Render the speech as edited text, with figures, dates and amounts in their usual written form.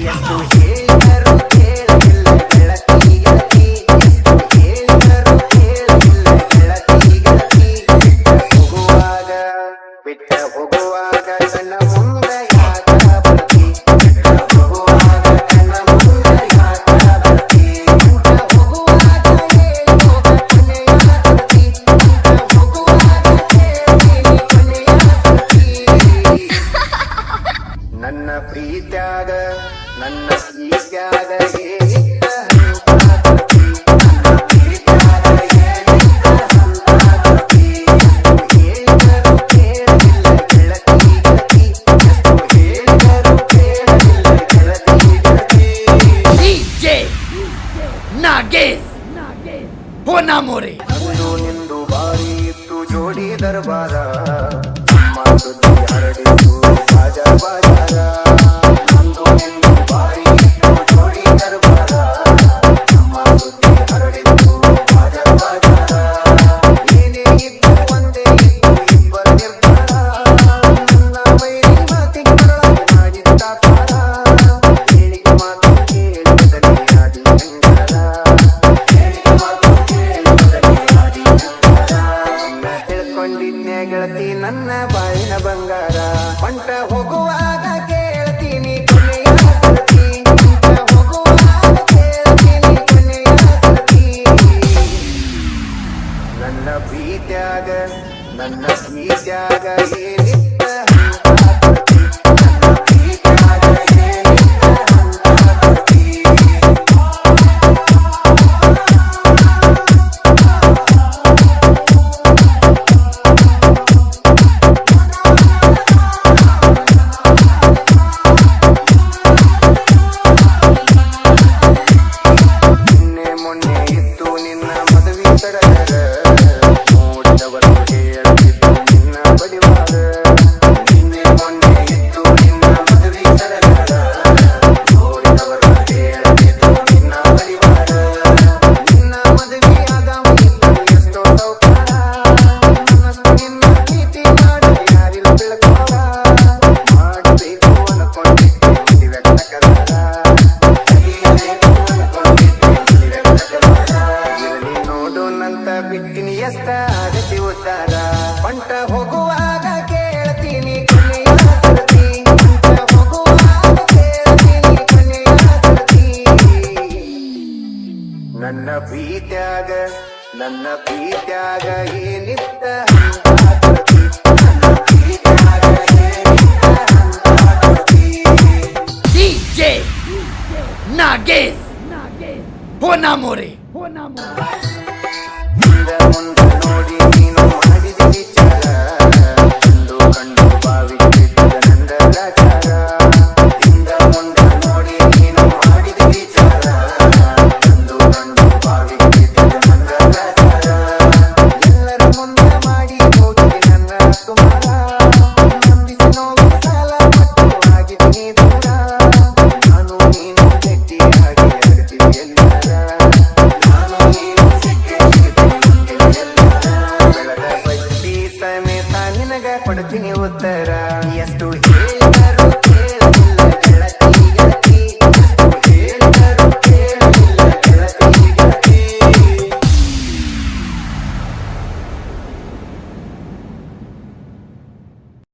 ಎಷ್ಟು ಹೇಳಿದರು ಕೇಳಲಿಲ್ಲ ಗೆಳತಿ ಗೆಳತಿ, ಎಷ್ಟು ಹೇಳಿದರು ಕೇಳಲಿಲ್ಲ ಗೆಳತಿ ಗೆಳತಿ. ಬಿಟ್ಟ ಹೋಗುವಾಗ ಕಣ್ಣ ಮುಂದೆ ಯಾಕ ಬರ್ತಿ, ಬಿಟ್ಟ ಹೋಗುವಾಗ ಕಣ್ಣ ಮುಂದೆ ಯಾಕ ಬರ್ತಿ, ಬಿಟ್ಟ ಹೋಗುವಾಗ ಹೇಳಿ ಹೋಗ ಕೊನೆಯ ಸರ್ತಿ, ಬಿಟ್ಟ ಹೋಗುವಾಗ ಕೇಳ್ತೀನಿ ಕೊನೆಯ ಸರ್ತಿ. ನನ್ನ ಪ್ರೀತ್ಯಾಗ ನನ್ನ ಪ್ರೀತ್ಯಾಗ ಏನಿತ್ತ ಹಂತ ಬರ್ತಿ, ನನ್ನ ಪ್ರೀತ್ಯಾಗ ಏನಿತ್ತ ಹಂತ ಬರ್ತಿ. ಎಷ್ಟು ಹೇಳಿದರು ಕೇಳಲಿಲ್ಲ ಗೆಳತಿ ಗೆಳತಿ, ಎಷ್ಟು ಹೇಳಿದರು ಕೇಳಲಿಲ್ಲ ಗೆಳತಿ ಗೆಳತಿ. DJ ನಾಗೇಶ್ ಹೋನಾ ಮೋರೆ. ಅಂದು ನಿಂದು ಬಾರಿ ಇತ್ತು ಜೋಡಿ ದರ್ಬಾರ, ನಮ್ಮ ಸುದ್ದಿ ಹರಡಿತು ಬಾಜಾರ ಬಾಜಾರ. ಅಂದು ನಿಂದು ಬಾರಿ ಇತ್ತು ಜೋಡಿ ದರ್ಬಾರ, ನಮ್ಮ ಸುದ್ದಿ ಹರಡಿತು ಬಾಜಾರ ಬಾಜಾರ. ಏನೇ ಇತ್ತು ಒಂದೇ ಇತ್ತು ಇಬ್ಬರ ನಿರ್ಧಾರ, ನನ್ನ ವೈರಿ ಮಾತಿಗೆ ಮರಳಾಗಿ ಮಾಡಿದ್ದ ತಾರ. ಹೇಳಿಕೆ ಮಾತು ಕೇಳಿ ಬದಲಿ ಆದಿ ಹೆಂಗಾರ, ಹೇಳಿಕೆ ಮಾತು ಕೇಳಿ ಬದಲಿ ಆದಿ ಹೆಂಗಾರ. ನನ್ನ ತಿಳ್ಕೊಂಡಿದ್ನೆ ಗೆಳತಿ ನನ್ನ ಬಾಳಿನ ಬಂಗಾರ, ಹೊಂಟ ಹೋಗುವಾಗ ಕೇಳ್ತೀನಿ ಕೊನೆಯ ಸರ್ತಿ, ಹೊಂಟ ಹೋಗುವಾಗ ಕೇಳ್ತೀನಿ ಕೊನೆಯ ಸರ್ತಿ. ನನ್ನ ಪ್ರೀತ್ಯಾಗ ನನ್ನ ಪ್ರೀತ್ಯಾಗ ಏನಿತ್ತ ಹಂತ ಬರ್ತಿ, ನನ್ನ ಪ್ರೀತ್ಯಾಗ ಏನಿತ್ತ ಹಂತ ಬರ್ತಿ. ನಿನ್ನೆ ಮೊನ್ನೆ ಇತ್ತು ನಿನ್ನ ಮದುವೆ ಸಡಗರ, ನೋಡಿದವರು ಹೇಳುತ್ತಿದ್ದು ನಿನ್ನ ಬಡಿವಾರ. ನಿನ್ನೆ ಮೊನ್ನೆ ಇತ್ತು ನಿನ್ನ ಮದುವೆ ಸಡಗರ, ನೋಡಿದವರು ಹೇಳುತ್ತಿದ್ದು ನಿನ್ನ ಬಡಿವಾರ. ನಿನ್ನ ಮದುವೆಯಾದವ ಇತ್ತು ಎಷ್ಟೋ ಸೌಕಾರ, ನನ್ನಷ್ಟು ನಿನ್ನ ಪ್ರೀತಿ ಮಾಡಿ ಯಾರಿಲ್ಲ ಬೆಳಕೋರ. ಮಾಡಬೇಕು ಅನ್ಕೊಂಡಿದ್ದೆ ಮದುವೆ ಕನಕದಾರ, ಕಲಿಯಬೇಕು ಅನ್ಕೊಂಡಿದ್ದೆ ಮದುವೆ ಕನಕದಾರ. ಇರಲಿ ನೋಡೋಣಂತ ಬಿಟ್ಟಿನಿ ಎಷ್ಟ ಆಗತಿ ಉದ್ದಾರ, ಹೊಂಟ ಹೋಗುವಾಗ ಕೇಳ್ತೀನಿ ಕೊನೆಯ ಸರ್ತಿ, ಹೊಂಟ ಹೋಗುವಾಗ ಕೇಳ್ತೀನಿ ಕೊನೆಯ ಸರ್ತಿ. ನನ್ನ ಪ್ರೀತ್ಯಾಗ ನನ್ನ ಪ್ರೀತ್ಯಾಗ ಏನಿತ್ತ ಹಂತ ಬರ್ತಿ, ನನ್ನ ಪ್ರೀತ್ಯಾಗ ಏನಿತ್ತ ಹಂತ ಬರ್ತಿ. DJ ನಾಗೇಶ್ ಹೋನಾ ಮೋರೆ. ಹಿಂದ ಮುಂದೆ ನೋಡಿ ನೀನು ಮಾಡಿದ ವಿಚಾರ, ಕಂಡು ಕಂಡು ಭಾವಿಸಿದ್ದ ನಂದ ಲಾಚಾರ. ಹಿಂದ ಮುಂದೆ ನೋಡಿ ನೀನು ಮಾಡಿದ ವಿಚಾರ, ಕಂಡು ಕಂಡು ಭಾವಿಸಿದ್ದ ನಂದ ಲಾಚಾರ. ಎಲ್ಲರ ಮುಂದೆ ಮಾಡಿ ಹೋಗಿ ನನ್ನ ಸುಮಾರ, ನಂಬಿಸಿ ನೋವು ಸಾಲ ಪಟ್ಟು ಆಗಿದ್ದೀನಿ ದೂರ. ನಾನು ನೀನು ಗಟ್ಟಿಯಾಗಿ ಅಗತೀವಿ ಎಲ್ಲರ, ನಾನು ನೀನು ಸಿಕ್ಕಿ ಸಿಗ್ತೀನಿ ಎಲ್ಲರ. ಬೆಳದ ಬಡ್ಡಿ ಸಮೇತ ನಿನಗ ಕೊಡ್ತೀನಿ ಉತ್ತರ, ಎಷ್ಟು ಹೇಳಿದರು